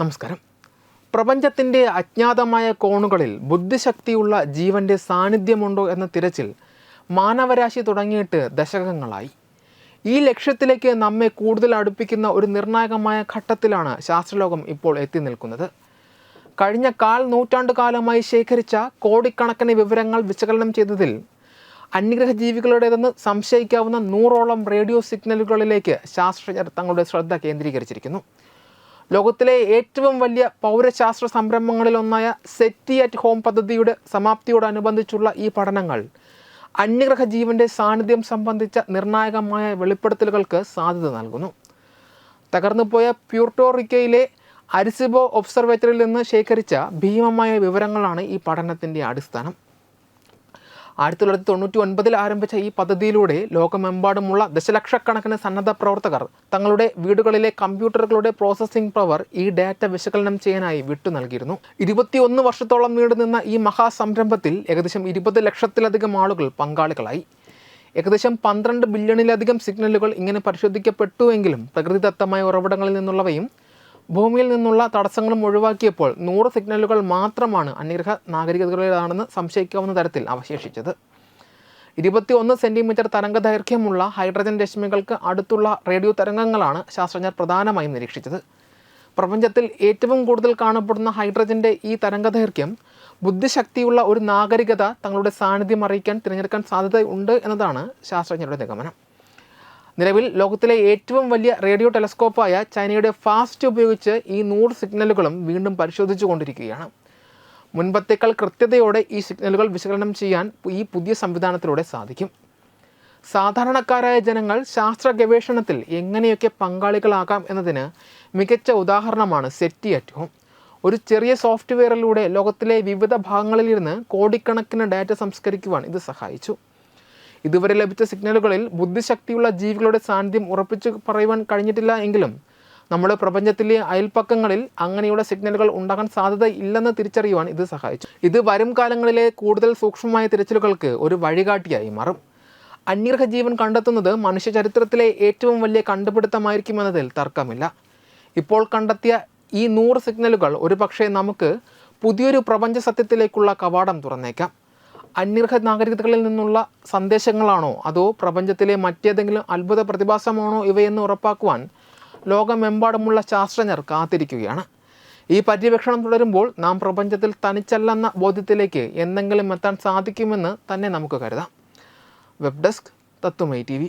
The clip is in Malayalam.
നമസ്കാരം. പ്രപഞ്ചത്തിൻ്റെ അജ്ഞാതമായ കോണുകളിൽ ബുദ്ധിശക്തിയുള്ള ജീവൻ്റെ സാന്നിധ്യമുണ്ടോ എന്ന തിരച്ചിൽ മാനവരാശി തുടങ്ങിയിട്ട് ദശകങ്ങളായി. ഈ ലക്ഷ്യത്തിലേക്ക് നമ്മെ കൂടുതൽ അടുപ്പിക്കുന്ന ഒരു നിർണായകമായ ഘട്ടത്തിലാണ് ശാസ്ത്രലോകം ഇപ്പോൾ എത്തി നിൽക്കുന്നത്. കഴിഞ്ഞ നൂറ്റാണ്ട് കാലമായി ശേഖരിച്ച കോടിക്കണക്കിന് വിവരങ്ങൾ വിശകലനം ചെയ്തതിൽ അന്യഗ്രഹ ജീവികളുടേതെന്ന് സംശയിക്കാവുന്ന 100ഓളം റേഡിയോ സിഗ്നലുകളിലേക്ക് ശാസ്ത്രജ്ഞർ തങ്ങളുടെ ശ്രദ്ധ കേന്ദ്രീകരിച്ചിരിക്കുന്നു. ലോകത്തിലെ ഏറ്റവും വലിയ പൗരശാസ്ത്ര സംരംഭങ്ങളിലൊന്നായ സെറ്റി അറ്റ് ഹോം പദ്ധതിയുടെ സമാപ്തിയോടനുബന്ധിച്ചുള്ള ഈ പഠനങ്ങൾ അന്യഗ്രഹ ജീവൻ്റെ സാന്നിധ്യം സംബന്ധിച്ച നിർണായകമായ വെളിപ്പെടുത്തലുകൾക്ക് സാധ്യത നൽകുന്നു. തകർന്നുപോയ പ്യൂർട്ടോറിക്കയിലെ അരിസിബോ ഒബ്സർവേറ്ററിയിൽ നിന്ന് ശേഖരിച്ച ഭീമമായ വിവരങ്ങളാണ് ഈ പഠനത്തിൻ്റെ അടിസ്ഥാനം. 1999 ആരംഭിച്ച ഈ പദ്ധതിയിലൂടെ ലോകമെമ്പാടുമുള്ള ദശലക്ഷക്കണക്കിന് സന്നദ്ധ പ്രവർത്തകർ തങ്ങളുടെ വീടുകളിലെ കമ്പ്യൂട്ടറുകളുടെ പ്രോസസ്സിംഗ് പവർ ഈ ഡാറ്റ വിശകലനം ചെയ്യാനായി വിട്ടു നൽകിയിരുന്നു. 21 വർഷത്തോളം നീണ്ടുനിന്ന ഈ മഹാസംരംഭത്തിൽ ഏകദേശം 20 ലക്ഷത്തിലധികം ആളുകൾ പങ്കാളികളായി. ഏകദേശം 12 ബില്യണിലധികം സിഗ്നലുകൾ ഇങ്ങനെ പരിശോധിക്കപ്പെട്ടുവെങ്കിലും പ്രകൃതിദത്തമായ ഉറവിടങ്ങളിൽ നിന്നുള്ളവയും ഭൂമിയിൽ നിന്നുള്ള തടസ്സങ്ങളും ഒഴിവാക്കിയപ്പോൾ 100 സിഗ്നലുകൾ മാത്രമാണ് അന്യഗ്രഹ നാഗരികതകളുടേതാണെന്ന് സംശയിക്കാവുന്ന തരത്തിൽ അവശേഷിച്ചത്. 21 സെൻറ്റിമീറ്റർ തരംഗദൈർഘ്യമുള്ള ഹൈഡ്രജൻ രശ്മികൾക്ക് അടുത്തുള്ള റേഡിയോ തരംഗങ്ങളാണ് ശാസ്ത്രജ്ഞർ പ്രധാനമായും നിരീക്ഷിച്ചത്. പ്രപഞ്ചത്തിൽ ഏറ്റവും കൂടുതൽ കാണപ്പെടുന്ന ഹൈഡ്രജൻ്റെ ഈ തരംഗദൈർഘ്യം ബുദ്ധിശക്തിയുള്ള ഒരു നാഗരികത തങ്ങളുടെ സാന്നിധ്യം അറിയിക്കാൻ തിരഞ്ഞെടുക്കാൻ സാധ്യതയുണ്ട് എന്നതാണ് ശാസ്ത്രജ്ഞരുടെ നിഗമനം. നിലവിൽ ലോകത്തിലെ ഏറ്റവും വലിയ റേഡിയോ ടെലസ്കോപ്പായ ചൈനയുടെ ഫാസ്റ്റ് ഉപയോഗിച്ച് ഈ 100 സിഗ്നലുകളും വീണ്ടും പരിശോധിച്ചു കൊണ്ടിരിക്കുകയാണ്. മുൻപത്തേക്കാൾ കൃത്യതയോടെ ഈ സിഗ്നലുകൾ വിശകലനം ചെയ്യാൻ ഈ പുതിയ സംവിധാനത്തിലൂടെ സാധിക്കും. സാധാരണക്കാരായ ജനങ്ങൾ ശാസ്ത്ര ഗവേഷണത്തിൽ എങ്ങനെയൊക്കെ പങ്കാളികളാകാം എന്നതിന് മികച്ച ഉദാഹരണമാണ് സെറ്റി അറ്റ് ഹോം. ഒരു ചെറിയ സോഫ്റ്റ്വെയറിലൂടെ ലോകത്തിലെ വിവിധ ഭാഗങ്ങളിലിരുന്ന് കോടിക്കണക്കിന് ഡാറ്റ സംസ്കരിക്കുവാൻ ഇത് സഹായിച്ചു. ഇതുവരെ ലഭിച്ച സിഗ്നലുകളിൽ ബുദ്ധിശക്തിയുള്ള ജീവികളുടെ സാന്നിധ്യം ഉറപ്പിച്ചു പറയുവാൻ കഴിഞ്ഞിട്ടില്ല എങ്കിലും നമ്മുടെ പ്രപഞ്ചത്തിലെ അയൽപ്പക്കങ്ങളിൽ അങ്ങനെയുള്ള സിഗ്നലുകൾ ഉണ്ടാകാൻ സാധ്യത ഇല്ലെന്ന് തിരിച്ചറിയുവാൻ ഇത് സഹായിച്ചു. ഇത് വരും കാലങ്ങളിലെ കൂടുതൽ സൂക്ഷ്മമായ തിരച്ചിലുകൾക്ക് ഒരു വഴികാട്ടിയായി മാറും. അന്യഗ്രഹ ജീവൻ കണ്ടെത്തുന്നത് മനുഷ്യ ചരിത്രത്തിലെ ഏറ്റവും വലിയ കണ്ടുപിടുത്തമായിരിക്കുമെന്നതിൽ തർക്കമില്ല. ഇപ്പോൾ കണ്ടെത്തിയ ഈ 100 സിഗ്നലുകൾ ഒരുപക്ഷെ നമുക്ക് പുതിയൊരു പ്രപഞ്ച സത്യത്തിലേക്കുള്ള കവാടം തുറന്നേക്കാം. അന്യഗ്രഹ നാഗരികതകളിൽ നിന്നുള്ള സന്ദേശങ്ങളാണോ അതോ പ്രപഞ്ചത്തിലെ മറ്റേതെങ്കിലും അത്ഭുത പ്രതിഭാസമാണോ ഇവയെന്ന് ഉറപ്പാക്കുവാൻ ലോകമെമ്പാടുമുള്ള ശാസ്ത്രജ്ഞർ കാത്തിരിക്കുകയാണ്. ഈ പര്യവേക്ഷണം തുടരുമ്പോൾ നാം പ്രപഞ്ചത്തിൽ തനിച്ചല്ലെന്ന ബോധ്യത്തിലേക്ക് എന്തെങ്കിലും എത്താൻ സാധിക്കുമെന്ന് തന്നെ നമുക്ക് കരുതാം. വെബ് ഡെസ്ക് തത്വമൈ TV.